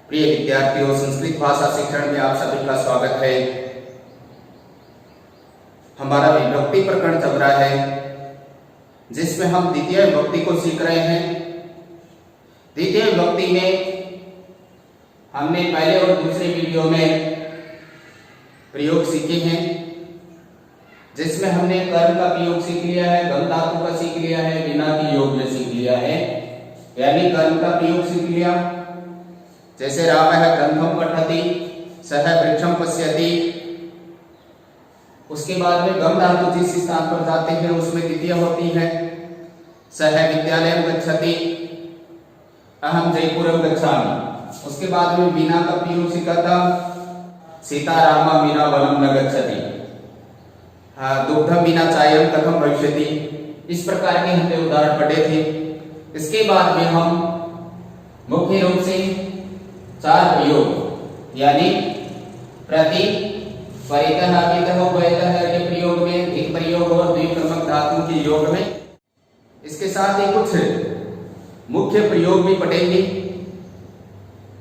प्रिय विद्यार्थियों, संस्कृत भाषा शिक्षण में आप सभी का स्वागत है। हमारा विभक्ति प्रकरण चल रहा है जिसमें हम द्वितीय विभक्ति को सीख रहे हैं। द्वितीय विभक्ति में हमने पहले और दूसरे वीडियो में प्रयोग सीखे हैं, जिसमें हमने कर्म का प्रयोग सीख लिया है, गम धातु का सीख लिया है, बिना की योग में सीख लिया है। यानी कर्म का प्रयोग सीख लिया, जैसे रामः ग्रंथम पठति, सह वृक्षम पश्यति। उसके बाद में गम धातु जिस स्थान पर जाते हैं उसमें द्वितीय होती है। सह विद्यालयम गच्छति, अहम जयपुरम गच्छामि। उसके बाद में बिना का प्रयोग सीखा था, सीता रामा बिना वनम न गच्छति। दुग्धम बिना चायम कथम भविष्यति। इस प्रकार के हमने उदाहरण पढ़े थे। इसके बाद में हम मुख्य रूप से चार प्रयोग यानी प्रति, परितः, अभितः, उभयतः के प्रयोग में, एक प्रयोग और द्विक्रमक धातु के योग में, इसके साथ ही कुछ मुख्य प्रयोग भी पढ़ेंगे।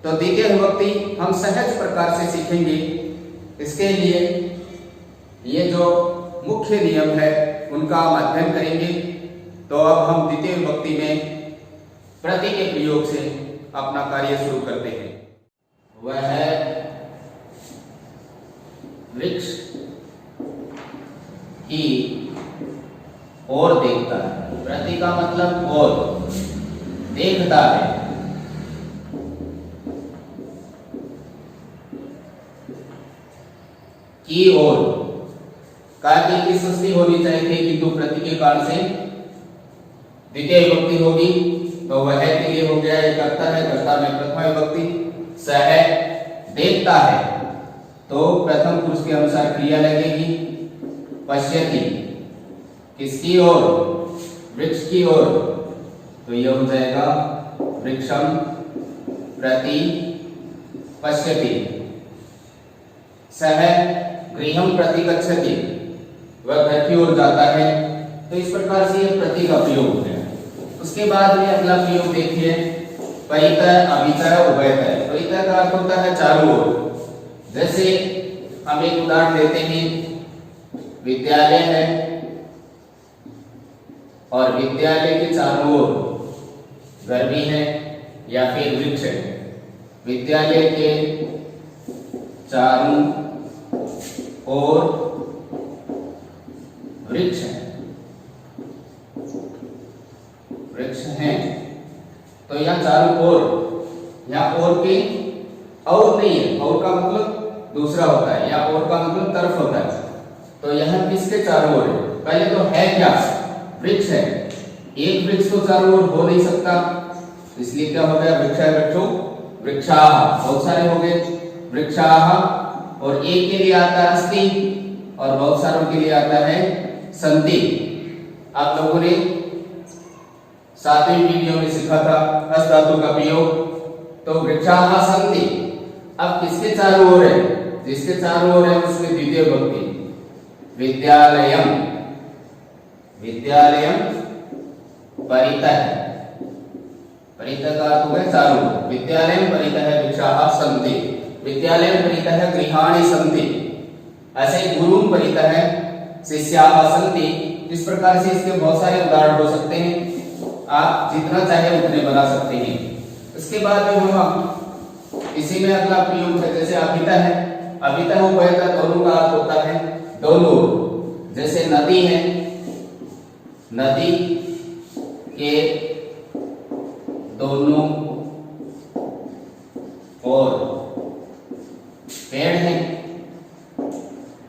तो द्वितीय विभक्ति हम सहज प्रकार से सीखेंगे। इसके लिए ये जो मुख्य नियम है उनका हम अध्ययन करेंगे। तो अब हम द्वितीय विभक्ति में प्रति के प्रयोग से अपना कार्य शुरू करते हैं। वह वृक्ष की ओर देखता है। प्रति का मतलब और, देखता है। की ओर कार्य की सृष्टि होनी चाहिए, किंतु प्रति के कारण से द्वितीय विभक्ति होगी। तो वह के लिए हो गया, ये करता है, कर्ता में प्रथम विभक्ति। सह देखता है तो प्रथम पुरुष के अनुसार क्रिया लगेगी। पश्यति किसकी ओर? वृक्ष की ओर। तो यह हो जाएगा वृक्षम प्रति पश्यति। सह गृहम प्रति गच्छति, वह घर की ओर जाता है। तो इस प्रकार से यह प्रति का प्रयोग है। उसके बाद में अगला प्रयोग देखिए, परितः, अभितः, उभयतः। परितः का अर्थ होता है चारों ओर। जैसे हम एक उदाहरण देते हैं, विद्यालय है और विद्यालय के चारों ओर घर भी है या फिर वृक्ष है। विद्यालय के चारों ओर वृक्ष है, वृक्ष हैं। तो यहाँ चारों ओर, यहाँ ओर के और नहीं है, और का मतलब दूसरा होता है, या और का मतलब तरफ होता है। तो यहाँ किसके चारों ओर है? पहले तो है क्या? वृक्ष है। एक वृक्ष तो चारों ओर हो नहीं सकता, इसलिए क्या हो गया? वृक्ष है, वृक्षो वृक्षाः, बहुत सारे हो गए वृक्षाः। और एक के लिए आता है अस्ति और बहुत सारों के लिए आता है सन्ति। आप लोगों ने 7वीं वीडियो में सीखा था अस् धातु का प्रयोग। तो वृक्षाः सन्ति। अब किसके चारों ओर है? जिसके चारों ओर है उसमें द्वितीय विभक्ति। विद्यालयम, विद्यालयम परितः, परितः का अर्थ है चारों ओर। विद्यालयम परितः वृक्षाः सन्ति, विद्यालयम परितः गृहाणि सन्ति। ऐसे ही गुरुम परितः शिष्याः सन्ति। इस प्रकार से इसके बहुत सारे उदाहरण हो सकते हैं। आप जितना चाहे उतने बना सकते हैं। इसके बाद में हम इसी में अगला प्रयोग है, जैसे अभितः है। अभितः उभयतः दोनों का अर्थ होता है दोनों। जैसे नदी है, नदी के दोनों ओर पेड़ है।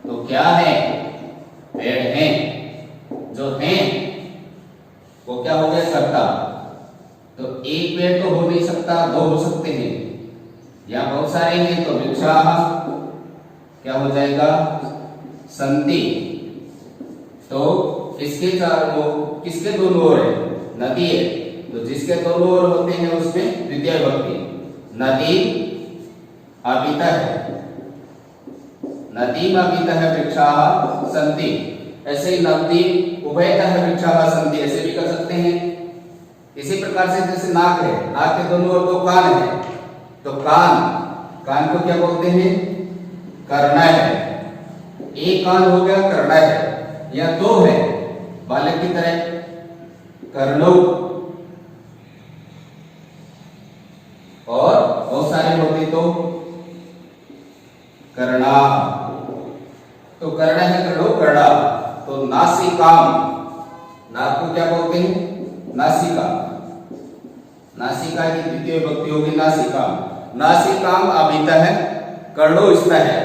तो क्या है? पेड़ हैं। जो हैं वो क्या हो गया? कर्ता। तो एक पेड़ तो हो नहीं सकता, दो हो सकते हैं। यहाँ बहुत सारे हैं तो वृक्षाः क्या हो जाएगा? सन्ति। तो इसके चारों, किसके दोनों ओर है? नदी है। तो जिसके दोनों ओर होते हैं उसमें द्वितीय विभक्ति। नदी अभितः है, नदी में अभितः वृक्षाः सन्ति। ऐसे ही नदी उभयतः वृक्षाः सन्ति, ऐसे भी कर सकते हैं। इसी प्रकार से जैसे नाक है, नाक के दोनों ओर दो कान है, तो कान, कान को क्या बोलते हैं? कर्णय है। एक कान हो गया कर्णय है, या दो है बालक की तरह कर्णो, और बहुत सारे होते तो कर्णा। तो कर्ण है कर्णो कर्णा। तो नासिकाम, नाक को क्या बोलते हैं? नासिका। नासिका की द्वितीय विभक्ति होगी नासिकाम। नासिकाम अभित है, कर्णो स्थ है।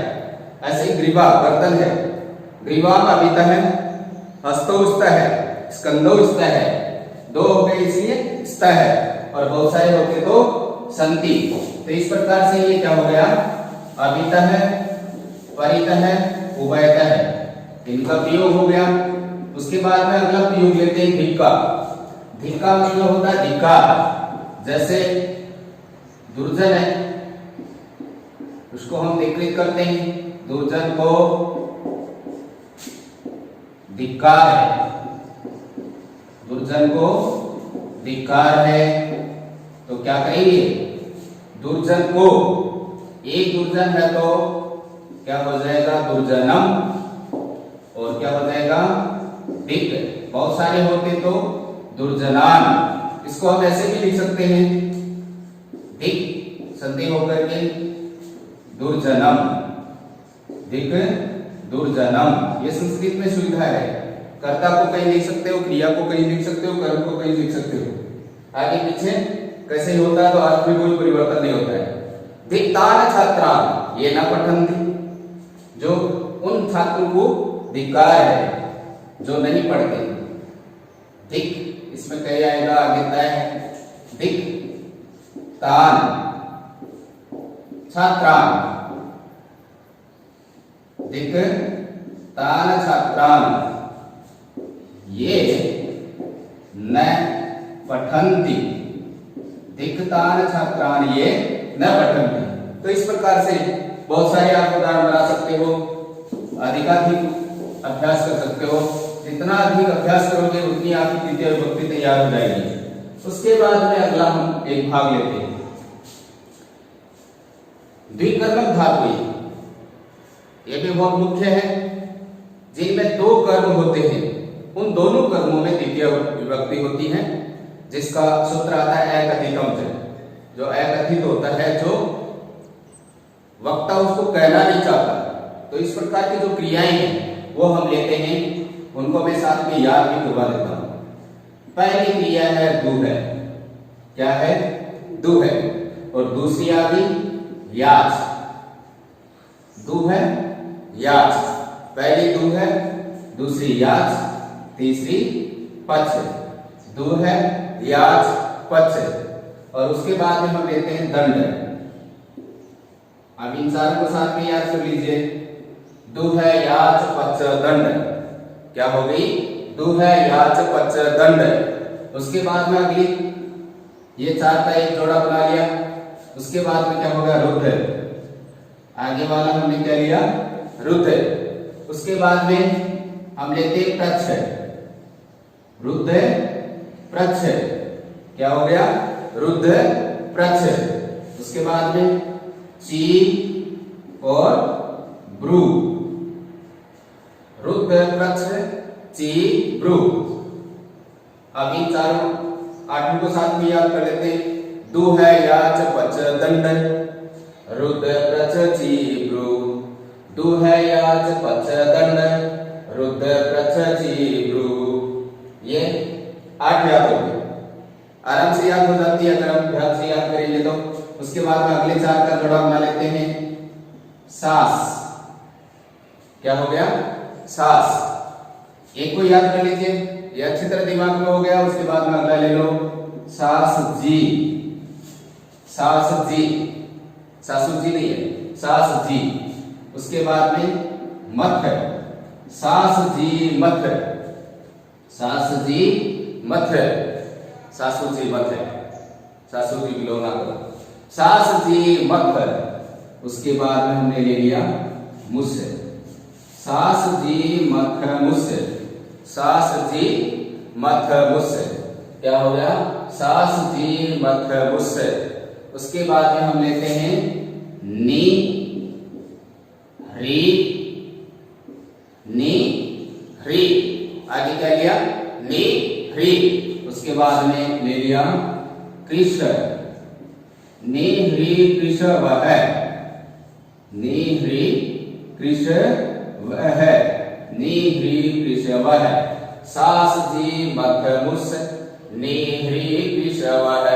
ऐसे ग्रीवा गर्दन है, ग्रीवाम अभित है, हस्तो स्थ है, स्कंदो स्थ है। दो हो गए इसलिए स्थ है, और बहुत सारे होते तो संति। तो इस प्रकार से ये क्या हो गया? अभित है, परित है, उभयत है, इनका प्रयोग हो गया। उसके बाद में अगला प्रयोग लेते हैं धिक्का। धिक्का मतलब होता है धिक्कार। जैसे दुर्जन है, उसको हम धिक्कृत करते हैं, दुर्जन को धिक्कार है, दुर्जन को धिक्कार है। तो क्या कहेंगे? दुर्जन को, एक दुर्जन है तो क्या हो जाएगा? दुर्जनम, और क्या हो जाएगा? धिक्। बहुत सारे होते तो दुर्जनान। इसको हम ऐसे भी लिख सकते हैं, धिक् संधि होकर के दुर्जनम, धिक् दुर्जनम। ये संस्कृत में सुविधा है, कर्ता को कहीं लिख सकते हो, क्रिया को कहीं लिख सकते हो, कर्म को कहीं लिख सकते हो। आगे पीछे कैसे होता है तो अर्थ में कोई परिवर्तन नहीं होता है। धिक्तान छात्रान, ये न पठन्ति, जो उन छात्रों को धिक्कार है जो नहीं पढ़ते। धिक् इसमें कह आएगा आगे तय, धिक् तान छात्रान, धिक् तान छात्रान, ये न पठन्ति, धिक् तान छात्रान ये न पठन्ति। तो इस प्रकार से बहुत सारे आप उदाहरण बना सकते हो, अधिकाधिक अभ्यास कर सकते हो। जितना अधिक अभ्यास करोगे उतनी आपकी द्वितीय विभक्ति तैयार हो जाएगी। उसके बाद में अगला हम एक भाग लेते हैं द्विकर्मक धातु। ये भी बहुत मुख्य है, जिनमें दो कर्म होते हैं, उन दोनों कर्मों में द्वितीय विभक्ति होती है, जिसका सूत्र आता है एकथितम से। जो एकथित होता है, जो वक्ता उसको कहना नहीं चाहता। तो इस प्रकार की जो क्रियाएं हैं वो हम लेते हैं, उनको मैं साथ में याद भी करवा देता हूं। पहली क्रिया है दु है, क्या है? दु है। और दूसरी आ गई याच, दु है याच। पहली दु है, दूसरी याच, तीसरी पच। दु है याच पच। और उसके बाद में हम लेते हैं दंड। अब इन सारों को साथ में याद कर लीजिए। दु है याच पच दंड, क्या हो गई? दु है याच पच दंड। उसके बाद में अगली ये चार का एक जोड़ा बना लिया। उसके बाद में क्या होगा? रुद्ध। आगे वाला हमने क्या लिया? रुद्ध। उसके बाद में हम लेते हैं प्रच्छ, रुद्ध प्रच्छ, क्या हो गया? रुद्ध प्रच्छ। उसके बाद में ची और ब्रू, रुद्ध प्रच्छ ची ब्रू। अब इन चारों आठों को साथ में याद कर लेते हैं। दु है याच पच दंड, रुद्ध प्रच्छ ची ब्रू। दु है याच पच दंड, रुद्ध प्रच्छ ची ब्रू। ये 8 याद हो गए, आराम से याद हो जाती है अगर हम ध्यान से याद करेंगे तो। उसके बाद में अगले चार का जोड़ा बना लेते हैं। सास, क्या हो गया? सास। एक को याद कर लीजिए, ये अच्छी तरह दिमाग में हो गया। उसके बाद में अगला ले लो सास जी, सास जी, सासू जी नहीं है, सास जी। उसके बाद में मत है, सास जी मत, सास जी मत, सासू जी मत है, सासू जी बिलोंग ना करो, सास जी मत। उसके बाद में हमने ले लिया मुझसे, सास जी मत मुझसे, सास जी मत मुझसे, क्या हो गया? सास जी मत मुझसे। उसके बाद में हम लेते हैं नी री नी री, आगे क्या लिया नी री, उसके बाद में ले लिया कृष्ण, नी ह्री कृष्ण वह, नी ह्री कृष्ण वह, नी ह्री कृष्ण वह, सास जी मथ मुस, नी ह्री कृष्ण वह,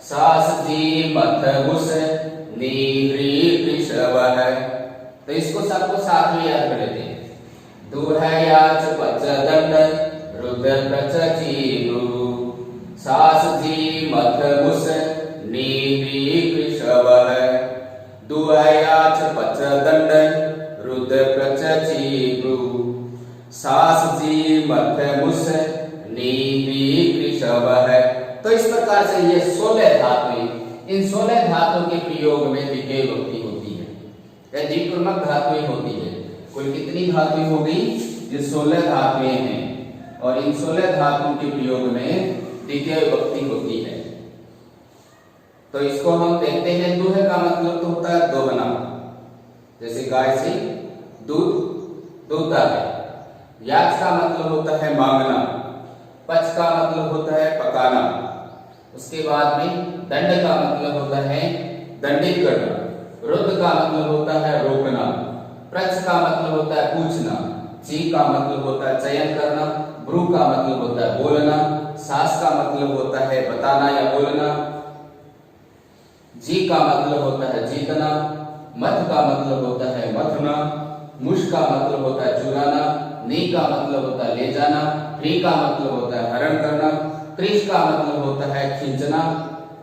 सास जी मथ मुस, नी ह्री कृष्ण वह। तो इसको सबको साथ में याद कर लेते हैं। दुहयाच पच दंड रुद्र प्रच चीरु, सास जी मथ मुस, नी ह्री कृष्ण वह, दुहयाच पच दंड रुद्र प्रच चीरु, सास जी मथ मुस, नी ह्री कृष्ण वह। तो इस प्रकार से ये 16 धातुएं, इन 16 धातुओं के प्रयोग में द्वितीय विभक्ति होती है, यह द्विक्रमक धातुएं होती है। कुल कितनी धातुएं हो गई? ये 16 धातुएं हैं और इन 16 धातुओं के प्रयोग में द्वितीय विभक्ति होती है। तो इसको हम देखते हैं। दूह का मतलब तो होता है दोगुना, जैसे गाय से दूध दूहता है। याच का मतलब होता है मांगना, पच का मतलब होता है पकाना, उसके बाद में दंड का मतलब होता है दंडित करना, रुद्र का मतलब होता है रोकना, प्रच का मतलब होता है पूछना, ची का मतलब होता है चयन करना, ब्रू का मतलब होता है बोलना, सास का मतलब होता है बताना या बोलना, जी का मतलब होता है जीतना, मथ का मतलब होता है मथना, मुश का मतलब होता है चुराना, नी का मतलब होता है ले जाना, री का मतलब होता है हरण करना, कृष का मतलब होता है खींचना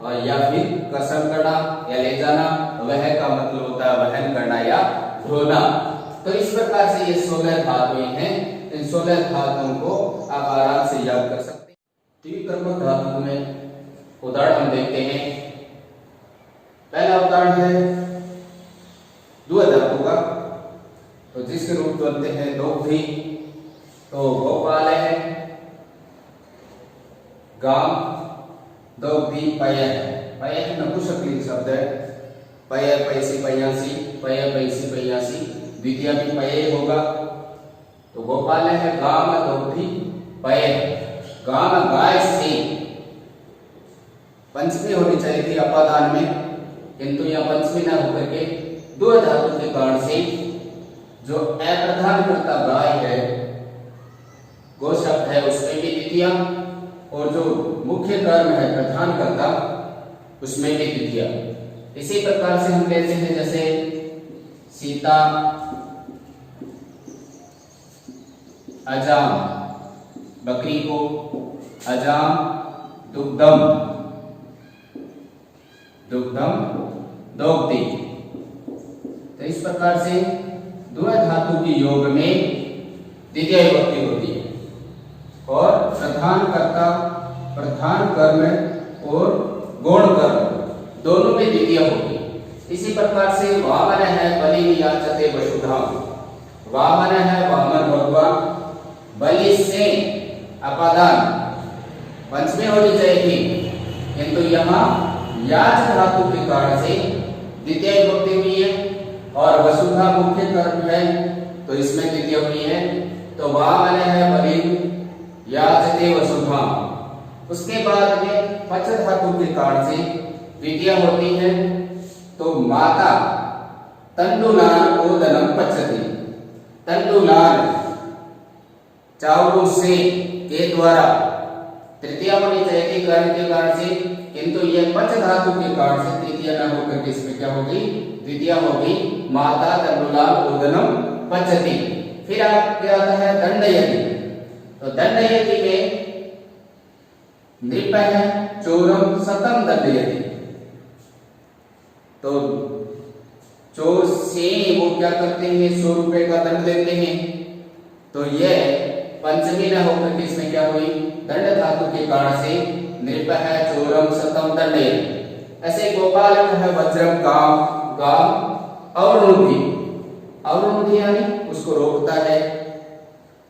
और या फिर कसम करना या ले जाना, वह का मतलब होता है वहन करना या ढोना। तो इस प्रकार से ये 16 धातुएं हैं। इन 16 धातुओं को आप आराम से याद कर सकते हैं। द्विक्रमक धातुओं में उदाहरण हम देखते हैं। पहला उदाहरण है द्वितीय धातु का, तो जिसके रूप बनते हैं दोग्धी, तो गोपाल है, गाम, दोग्धी पय है। पय नपुंसकलिंग शब्द है, पय पैसी पयासी, पय पैसी पयासी, द्वितीय भी पय होगा। तो गोपाल है, गाम, दोग्धी, पय। गाम गाय से, पंचमी होनी चाहिए थी अपादान में, किंतु यह पंचमी न होकर के दो धातु के कारण से जो अप्रधान करता गाय है, गो शब्द है, उसमें भी द्वितीय, और जो मुख्य कर्म है प्रधान करता उसमें भी द्वितीय। इसी प्रकार से हम लेते हैं जैसे सीता, अजाम, बकरी को, अजाम, दुग्धम, दुग्धम, दोग्धी। तो इस प्रकार से द्वय धातु के योग में द्वितीय विभक्ति होती है और प्रधान कर्ता, प्रधान कर्म और गौण कर्म दोनों में द्वितीय होती है। इसी प्रकार से वामन है बलि याचते वसुधाम, वामन है वामन भगवान, बलि से अपादान पंचमी होनी चाहिए थी, किंतु यहाँ याच धातु के कारण से द्वितीय विभक्ति हुई है और वसुधा मुख्य कर्म है तो इसमें द्वितीय हुई है। तो वामन है बलि याचते वसुधाम। उसके बाद में पच धातु के कारण से द्वितीय होती है। तो माता तंडुलान ओदनम पचती, तंडुलान चावलों से के द्वारा तृतीय होनी चाहिए थी कर्म के कारण से, किंतु यह पच धातु के कारण से तृतीय न होकर के इसमें क्या होगी? द्वितीय होगी। माता तंडुलान ओदनम पचती। फिर आप क्या आता है दंडयति, तो दंडयति में नृप है, चोरम सतम दंडयति। तो चोर से वो क्या करते हैं? 100 रुपए का दंड देते हैं। तो यह पंचमी न होकर के इसमें क्या हुई? दंड धातु के कारण से नृप है, चोरम सतम दंडयति। ऐसे गोपाल है वज्रम काम, गाम अवरुद्धि, अवरुद्धि यानी उसको रोकता है।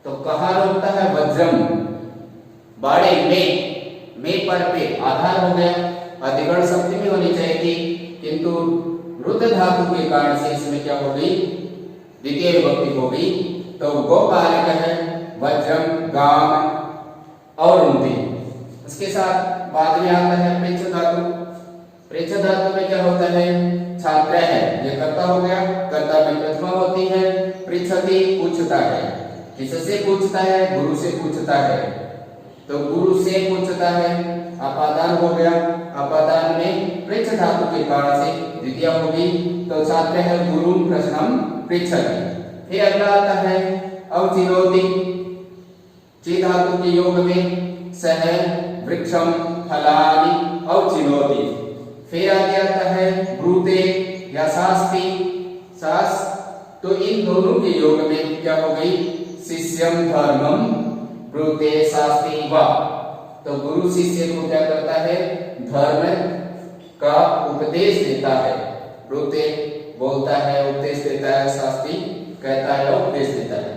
तो कहाँ रोकता है? वज्रम, बाड़े में पर पे आधार हो गया, अधिकरण सप्तमी होनी चाहिए थी, किंतु रुद्र धातु के कारण से इसमें क्या हो गई, द्वितीय विभक्ति हो गई। तो गोपालक है वज्रम गाम और उन्नति। उसके साथ बाद में आता है प्रेक्ष धातु। प्रेक्ष धातु में क्या होता है, छात्र है, ये कर्ता हो गया, कर्ता में प्रथमा होती है, पृच्छति पूछता है, किससे पूछता है, गुरु से पूछता है, तो गुरु से पूछता है, अपादान हो गया, अपादान में प्रेक्ष धातु के कारण से द्वितीय होगी, तो छात्र है गुरु प्रश्नम पृच्छति। फिर अगला आता है अवचिनोति, ची धातु के योग में सह वृक्षम फलानि अवचिनोति। फिर आगे आता है ब्रूते या शास्ति, शास, तो इन दोनों के योग में क्या हो गई, शिष्यम धर्मम ब्रूते शास्ति वा। तो गुरु शिष्य को क्या करता है, धर्म का उपदेश देता है, ब्रूते बोलता है, उपदेश देता है, शास्त्री कहता है, उपदेश देता है।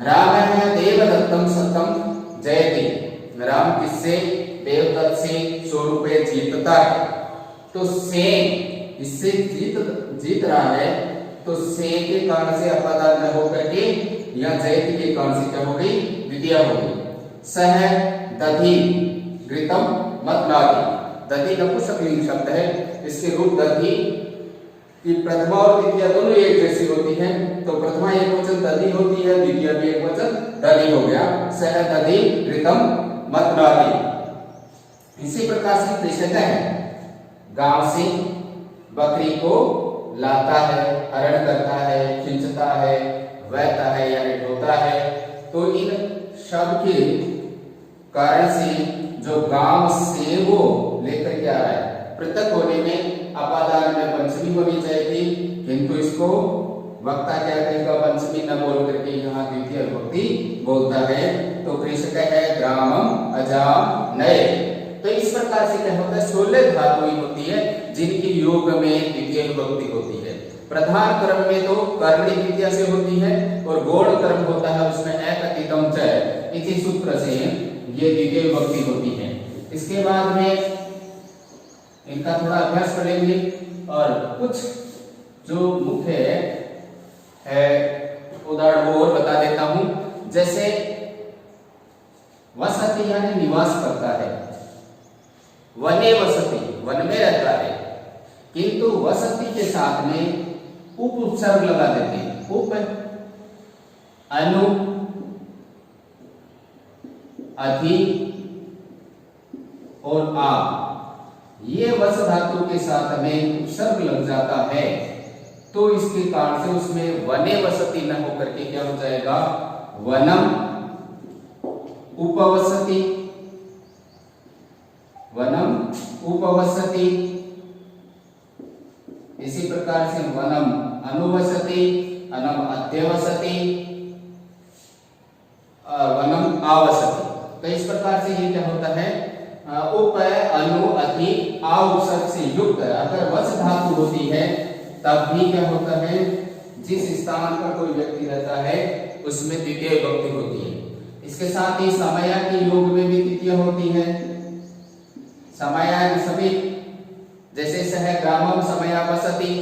राम है देवदत्तम सतम जयति, राम किससे, देवदत्त से 100 रुपए जीतता है। तो से इससे जीत रहा है, तो से के कारण से अपादान न होकर के या जयति के कारण से क्या हो गई, द्वितीय हो गई। सह दधि घृतम मत्नाति, दधि नपुंसकलिंग शब्द है, इसके रूप दधि की प्रथमा और द्वितीय दोनों एक जैसी होती है, तो प्रथमा एकवचन दधि होती है, द्वितीय भी एकवचन दधि हो गया, सह दधि घृतम मत्नाति। इसी प्रकार से कृषक है, गांव से बकरी को लाता है, हरण करता है, खींचता है, वहता है यानी ढोता है। तो इन शब्द के कारण से जो गांव से वो लेकर के आ रहा है, पृथक होने में अपादान में पंचमी होनी चाहिए थी, किंतु इसको वक्ता क्या कहेगा, पंचमी न बोल करके यहाँ द्वितीय विभक्ति बोलता है। तो कृषक है ग्रामम अजाम नए। तो इस प्रकार से क्या होता है, 16 धातुएं होती है जिनकी योग में द्वितीय विभक्ति होती है। प्रधान क्रम में तो कर्मणी द्वितीय से होती है, और गौण क्रम होता है उसमें एक अतितम च, इसी सूत्र से ये द्वितीय विभक्ति होती है। इसके बाद में इनका थोड़ा अभ्यास करेंगे, और कुछ जो मुख्य है उदाहरण वो और बता देता हूं। जैसे वसति यानी निवास करता है, वने वसति वन में रहता है, किंतु वसति के साथ में उप उपसर्ग लगा देते हैं, उप अनु अधि और आ, ये वस धातु के साथ में उपसर्ग लग जाता है, तो इसके कारण से उसमें वने वसति न होकर के क्या हो जाएगा, वनम उपवसति, वनम उपवसति। इसी प्रकार से वनम अनुवसति, अनम अध्यवसति, वनम आवसति। तो इस प्रकार से ये क्या होता है, उप अनु अधि आ उपसर्ग से युक्त अगर वस धातु होती है, तब भी क्या होता है, जिस स्थान पर कोई व्यक्ति रहता है उसमें द्वितीय विभक्ति होती है। इसके साथ ही समया के योग में भी द्वितीय होती है। समया सभी, जैसे सह ग्रामम समया वसति,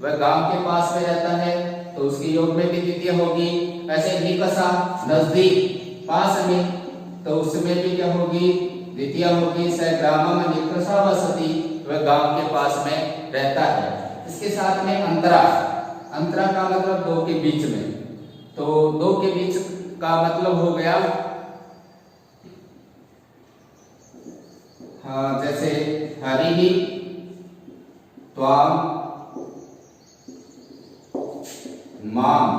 वह गांव के पास में रहता है, तो उसके योग में भी द्वितीय होगी। ऐसे निकषा नजदीक पास में, तो उसमें भी क्या होगी, द्वितीय होगी। सह ग्रामम निकषा वसति, वह गांव के पास में रहता है। इसके साथ में अंतरा, अंतरा का मतलब दो के बीच में, तो दो के बीच का मतलब हो गया, हाँ, जैसे हरि त्वाम माम,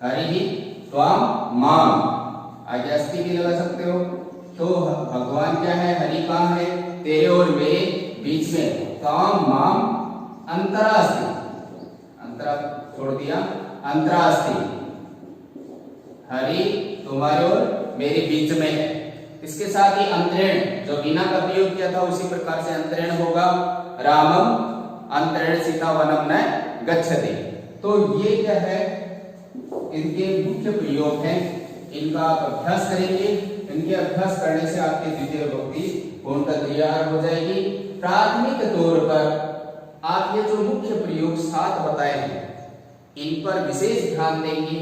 हरि त्वाम माम, आगे अस्थि भी लगा सकते हो। तो भगवान क्या है, हरि कहाँ है, तेरे और मेरे बीच में, त्वाम माम अंतरास्ति, अंतरा छोड़ दिया, अंतरास्ति, हरि तुम्हारे और मेरे बीच में है। इसके साथ ही अंतरेण, जो बिना का प्रयोग किया था उसी प्रकार से अंतरेण होगा, रामम अंतरेण सीता वनम न गच्छति। तो ये क्या है, इनके मुख्य प्रयोग हैं, इनका आप अभ्यास करेंगे। इनके अभ्यास करने से आपकी द्वितीय विभक्ति पूर्णतः तैयार हो जाएगी। प्राथमिक तौर पर आप ये जो मुख्य प्रयोग 7 बताए हैं इन पर विशेष ध्यान देंगे।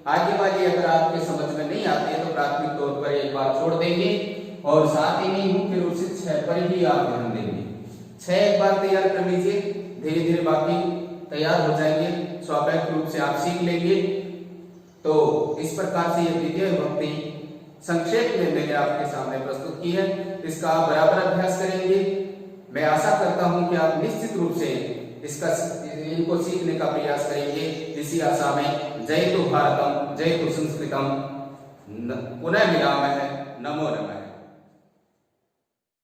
आगे वाली अगर आपके समझ में नहीं आते तो प्राथमिक तौर पर एक बार छोड़ देंगे और साथ ही में मुख्य रूप से 6 पर ही आप ध्यान देंगे। 6 एक बार तैयार कर लीजिए, धीरे धीरे बाकी तैयार हो जाएंगे, स्वाभाविक रूप से आप सीख लेंगे। तो इस प्रकार से ये द्वितीय विभक्ति संक्षेप में मैंने आपके सामने प्रस्तुत की है। इसका आप बराबर अभ्यास करेंगे। मैं आशा करता हूं कि आप निश्चित रूप से इनको सीखने का प्रयास करेंगे। इसी आशा में जय तो भारतम, जय तो संस्कृतम, पुनः मिलामः, नमो नमः।